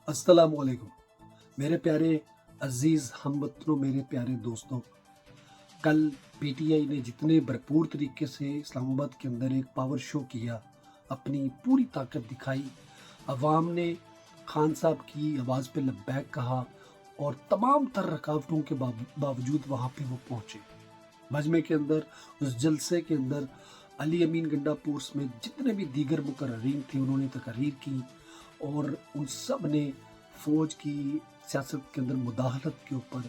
अस्सलाम वालेकुम। मेरे प्यारे अजीज़ हमवतनों, मेरे प्यारे दोस्तों, कल पीटीआई ने जितने भरपूर तरीके से इस्लामाबाद के अंदर एक पावर शो किया, अपनी पूरी ताकत दिखाई, अवाम ने खान साहब की आवाज़ पे लब्बैक कहा और तमाम तर रुकावटों के बावजूद वहाँ पे वो पहुँचे। मजमे के अंदर, उस जलसे के अंदर अली अमीन गंडापुर समेत जितने भी दीगर मुकर्रीन थे, उन्होंने तकरीर की और उन सब ने फ़ौज की सियासत के अंदर मुदाखलत के ऊपर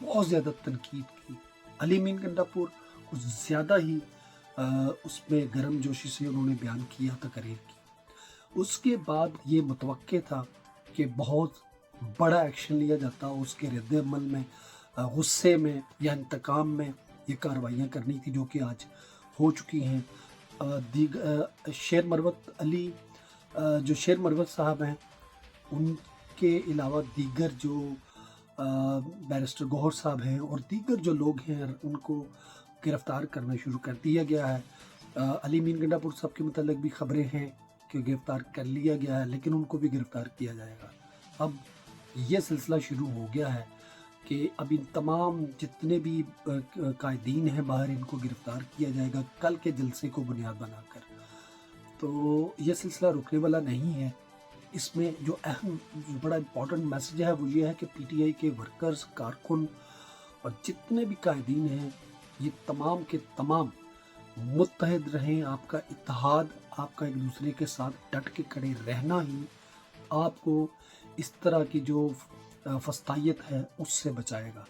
बहुत ज़्यादा तनकीद की। अली अमीन गंडापुर कुछ ज़्यादा ही उसमें गर्मजोशी से उन्होंने बयान किया, तकरीर की। उसके बाद ये मुतवक्के था कि बहुत बड़ा एक्शन लिया जाता, उसके रद्द-ए-अमल में, गुस्से में या इंतकाम में ये कार्रवाइयाँ करनी थी, जो कि आज हो चुकी हैं। शेर मरवत अली, जो शेर मरवत साहब हैं, उनके अलावा दीगर जो बैरिस्टर गौहर साहब हैं और दीगर जो लोग हैं, उनको गिरफ़्तार करना शुरू कर दिया गया है। अली अमीन गंडापुर साहब के मुतालिक भी ख़बरें हैं कि गिरफ़्तार कर लिया गया है, लेकिन उनको भी गिरफ़्तार किया जाएगा। अब ये सिलसिला शुरू हो गया है कि अब इन तमाम जितने भी कायदीन हैं बाहर, इनको गिरफ़्तार किया जाएगा कल के जलसे को बुनियाद बनाकर। तो ये सिलसिला रुकने वाला नहीं है। इसमें जो अहम, जो बड़ा इम्पोर्टेंट मैसेज है वो ये है कि पीटीआई के वर्कर्स, कारकुन और जितने भी कायदीन हैं, ये तमाम के तमाम मुत्तहिद रहें। आपका इत्तेहाद, आपका एक दूसरे के साथ डट के खड़े रहना ही आपको इस तरह की जो फस्तायत है उससे बचाएगा।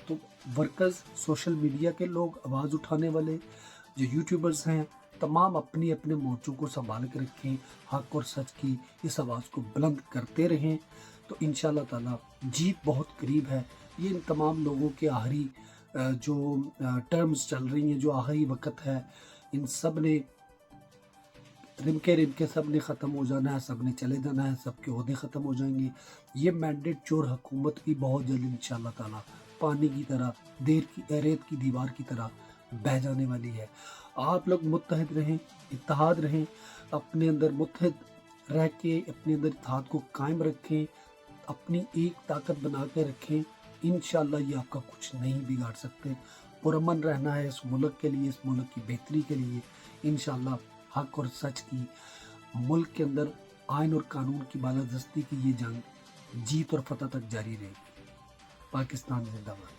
तो वर्कर्स, सोशल मीडिया के लोग, आवाज़ उठाने वाले जो यूट्यूबर्स हैं, तमाम अपने अपने मोर्चों को संभाल के रखें, हक और सच की इस आवाज़ को बुलंद करते रहें, तो इंशाअल्लाह ताला जीत बहुत करीब है। ये इन तमाम लोगों के आखिरी जो टर्म्स चल रही हैं, जो आखिरी वक्त है, इन सब ने रिमके सब ने ख़त्म हो जाना है, सब ने चले जाना है, सबके ओहदे ख़त्म हो जाएंगे। ये मैंडेट चोर हुकूमत भी बहुत जल्द इंशाअल्लाह ताला पानी की तरह, रेत की दीवार की तरह बह जाने वाली है। आप लोग मुत्तहिद रहें, इत्तेहाद रहें, अपने अंदर मुत्तहिद रह के अपने अंदर इत्तेहाद को कायम रखें, अपनी एक ताकत बना के रखें। इंशाअल्लाह ये आपका कुछ नहीं बिगाड़ सकते। पुरअमन रहना है इस मुल्क के लिए, इस मुल्क की बेहतरी के लिए। इंशाअल्लाह हक और सच की, मुल्क के अंदर आइन और कानून की बालादस्ती की ये जंग जीत और फतह तक जारी रहेगी। पाकिस्तान जिंदाबाद।